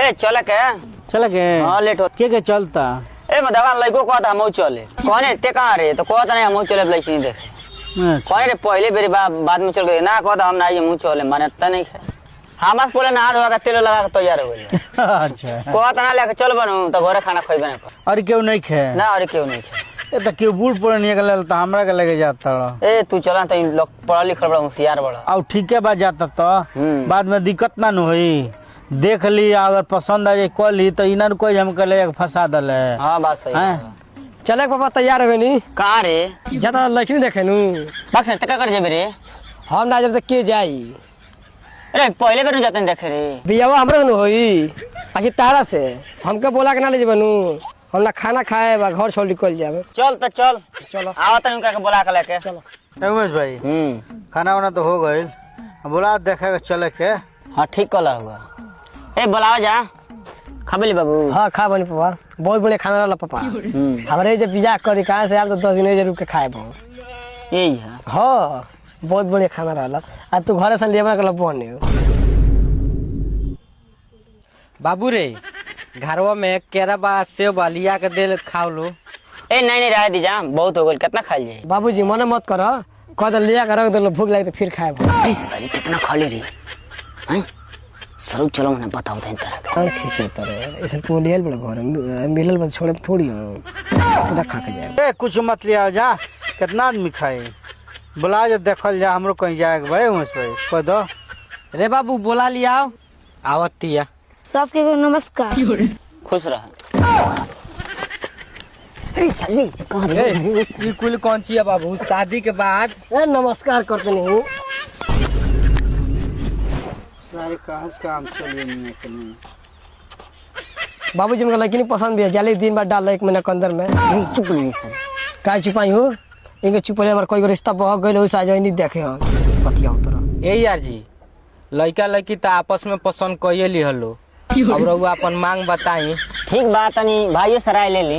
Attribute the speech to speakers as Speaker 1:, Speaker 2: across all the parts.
Speaker 1: ए चले के हां लेट हो
Speaker 2: के चलता
Speaker 1: ए मदवा लइको कहता हम चले कौन ते कहां रे तो कहता नहीं हम चले लइक नहीं देखे कौन रे पहले बेरी बाद में चल गए ना कहता हम ना ये मुंह चले माने त नहीं है हमस बोले ना धोवा का तेल लगा के तैयार हो गए
Speaker 2: अच्छा
Speaker 1: कहता ना लेके चल बनू तो घरे खाना खइबे ना
Speaker 2: और क्यों नहीं खे
Speaker 1: ना और क्यों नहीं खे
Speaker 2: ए त क्यों बूढ़ पुरान निकल त हमरा के लेके जाता
Speaker 1: ए तू चला त लोग पढ़ा लिखल बड़ा होशियार बड़ा
Speaker 2: और ठीक है बात जाता तो बाद में दिक्कत ना न होई देख ली अगर पसंद आ जाए कॉली तो इनर कोई हमके ले फंसा दले।
Speaker 1: हां बात सही है
Speaker 3: चले पापा तैयार हो नी
Speaker 1: कहां रे
Speaker 3: ज्यादा लड़की देखे नु
Speaker 1: बक्स टका कर जेबे रे
Speaker 3: हम ना जब तक के जाई
Speaker 1: अरे पहले बेर जाते देखे रे
Speaker 3: बियावा हमरो न होई आखिर तारा से हमके बोला के ना ले जेबनु हम ना खाना खाए बा घर छोड़ निकल जाबे
Speaker 1: चल त चल
Speaker 3: चलो
Speaker 1: आवत उनका के बोला के लेके
Speaker 3: चलो
Speaker 2: उमेश भाई खाना वाना तो हो गइल बोला देखे के चले के।
Speaker 1: हां ठीक कला हुआ ए बुलाओ जा खाबली बाबू
Speaker 3: हां खा बनी पापा बहुत बढ़िया खाना रहला पापा हमरे जब पिज्जा करी कहां से आप तो 10 दिन जरूर के खाए बो
Speaker 1: यही है
Speaker 3: हां बहुत बढ़िया खाना रहला आ तू घरे से लेबा के बने
Speaker 4: बाबू रे घरवा में केरा बा सेव बा लिया के दे खाओ लो।
Speaker 1: ए नहीं रह दी जा बहुत हो गइल कितना खा लिए
Speaker 3: बाबूजी मना मत कर कह दे लिया के रख दे भूख लगे तो फिर खाए
Speaker 1: अरे सारी कितना खा ली रे हैं सरू चलो मैंने बताओ थे तरह
Speaker 3: कौन खिसे तरह ऐसे को लियल बड़ा घर मिलल बस छोड़े थोड़ी पूरा खा के जाए
Speaker 2: ए कुछ मत लिया जा कितना आदमी खाए बुला जा देखल जा हमरो कहीं जाए के भाई उमेश भाई कह दो
Speaker 4: रे बाबू बोला लिया आवतिया
Speaker 5: सबके नमस्कार
Speaker 1: खुश रह अरे साली कहां रे
Speaker 4: ये कुल कौन ची है बाबू शादी के बाद
Speaker 3: ए नमस्कार करते नहीं
Speaker 2: सारे कहां से काम चलिए नहीं कहीं
Speaker 3: बाबूजी हमको लड़की नहीं पसंद भी है जाली दिन बाद डाल एक महीना के अंदर में
Speaker 1: चुप नहीं सर
Speaker 3: का छुपाई हो इनके चुपले हमार कोई रिश्ता बह गइल हो साज नहीं देखे हम पतिया उतर
Speaker 4: ए यार जी लड़का लड़की तो आपस में पसंद कइए ली हलो अब रहुआ अपन मांग बताई।
Speaker 1: ठीक बात नहीं भाइयों सराय ले ली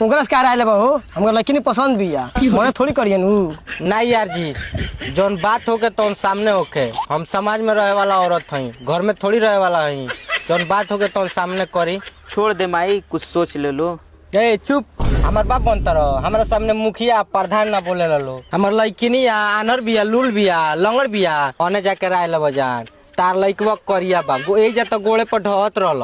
Speaker 3: उनकरा से क्या राय लेबा हो हमको लड़की नहीं पसंद भी है मने थोड़ी करियन उ
Speaker 4: नहीं यार जी जौन बात होके तो सामने होके हम समाज में रहे वाला औरत हई घर में थोड़ी रहे वाला हई जौन बात होके तो सामने करी।
Speaker 2: छोड़ दे माई कुछ सोच ले लो।
Speaker 4: ए चुप हमार बाप बनता रहो हमारा सामने मुखिया प्रधान ना बोले लो हमार लड़की नहीं आनर बिया लूल बिया लंगर बिया ओने जाके राय लेबा जान तार लइकवा करिया बा ए जा तो गोड़े पर ढहत रहल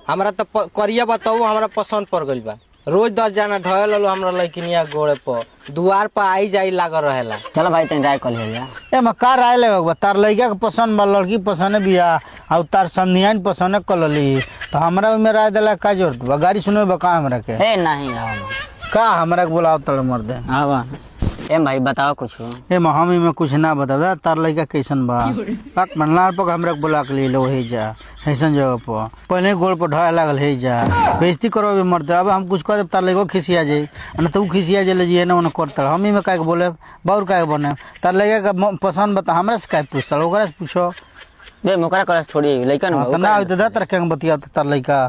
Speaker 4: हमरा तो करिया बा तो हमरा पसंद पड़ गइल बा रोज 10 जना ढह लो हमरा लइकनिया गोड़े पर दुआर पर आई जाई लागल रहेला।
Speaker 1: चलो भाई तने राय कर लिया
Speaker 2: ए म का राय लेबा बा तार लइका के पसंद बा लड़की पसंद बिया और तार संधियान पसंद कलली तो हमरा में राय देला का जरूरत बा गाड़ी सुने बा का हमरा के
Speaker 1: ए नहीं
Speaker 2: का हमरा के बुलाओ तड़ मर दे
Speaker 1: हां ए भाई बताओ कुछ
Speaker 2: ए हम में कुछ ना बता तार लइका कैसन बा पाक मनलार पर हमरा के बुला के ले लो हे जा ऐसन जगह पर पहले गोड़ पर ढाया लागल हे जा बेइज्जती करोगे मरते अब हम कुछ कह तार लइका खिसिया जाई न तो खिसिया जे जी ना ओने करत हम में काहे के बोले बाउर काहे बने तार लइका के पसंद बता हमरा से काहे पूछता ओकरा से पूछो
Speaker 1: बे मोकरा कर थोड़ी लइका
Speaker 2: ना होय तो दतर के बतिया तार लइका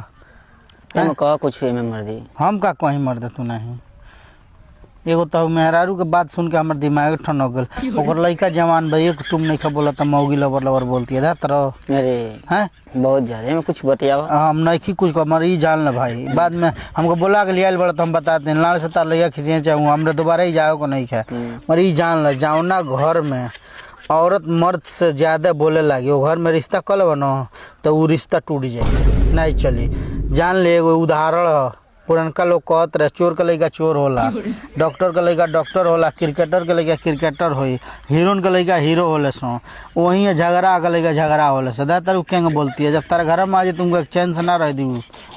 Speaker 1: हम कह कुछ में मर दी
Speaker 2: हम का कहीं मर दे तू नहीं एगो तो मेहरारू के बात सुन के हमर दिमाग ठन हो गेल ओकर लइका जवान भाई एक तुम नहीं खा बोला त मौगी लवर लवर बोलती है तरह
Speaker 1: अरे
Speaker 2: हैं
Speaker 1: बहुत ज्यादा में कुछ बताओ
Speaker 2: हम नहीं कुछ हमर ई जान ले भाई बाद में हमको बोला के लियाल बड़ा तो हम बता दें लाल से तार लइका खींचे चाहूँ हमरा दोबारा ही जाओ को नहीं खा मर ई जान ले जाओ ना घर में औरत मर्द से ज्यादा बोले लगी वो घर में रिश्ता कल बनो तो वो रिश्ता टूट जाए नहीं चली जान ले एगो उदाहरण पुरनका लोग कहत रहे चोर के लइका चोर होला डॉक्टर के लइका डॉक्टर होला क्रिकेटर के लइका क्रिकेटर होई हीरोइन के लइका हीरो होले सो वहीं झगड़ा के लइका झगड़ा होले सदा तरह केंगे बोलती है जब तारा घर में आ जाए तुमको एक चैन से ना रह दी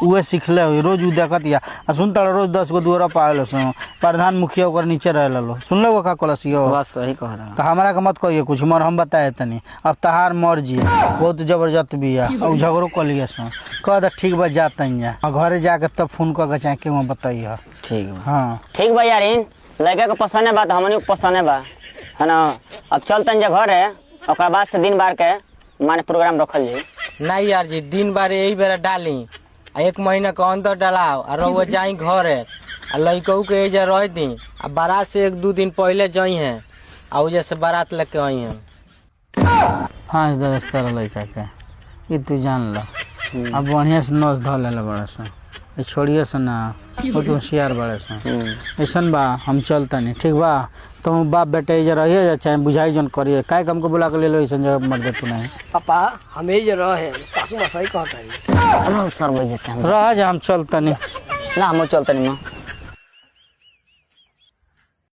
Speaker 2: उहे सीखले हो रोज उ देखत या सुन तारा रोज 10 गो दुआरा पाले सो प्रधान मुखिया ओकर नीचे रह लो सुन लो का कलसियो
Speaker 1: बात सही कह रहा
Speaker 2: तो हमरा के मत कहिए कुछ मर हम बताए तनी अब तहार मर्जी बहुत जबरदस्त बिया और झगड़ो कर लिया सो कह दे ठीक बा जाता घरे जाके तब फोन कर चाहे के वहाँ बताइए
Speaker 1: ठीक है
Speaker 2: हाँ
Speaker 1: ठीक बा यार लड़का के पसंद है बात हमनी को पसंद है बा है ना अब चलते जा घर है और बाद से दिन बार के माने प्रोग्राम रखल जाई
Speaker 4: नहीं यार जी दिन बार यही बेरा डाली एक महीना के अंदर डालाओ और रहुआ जाई घर है लड़कों के एजा रह दी आ बारात से 1-2 दिन पहले जाई हैं और जैसे बारात लेके आई हैं।
Speaker 2: हाँ इस तरह लड़का के ये तू जान लो अब बढ़िया से नस धो ले बड़ा सा छोड़िए से ना बहुत होशियार बड़े सा ऐसन बा हम चलता नहीं ठीक बा तुम बाप बेटे इधर रहिए जा चाहे बुझाई जन करिए काय हमको बुला के ले लो ऐसा जगह मर दे तू नहीं
Speaker 3: पापा हम यही जो रहे सासू माँ सही कहता है
Speaker 1: सर भाई
Speaker 2: रह जा हम चलता नहीं
Speaker 1: ना हम चलते नहीं माँ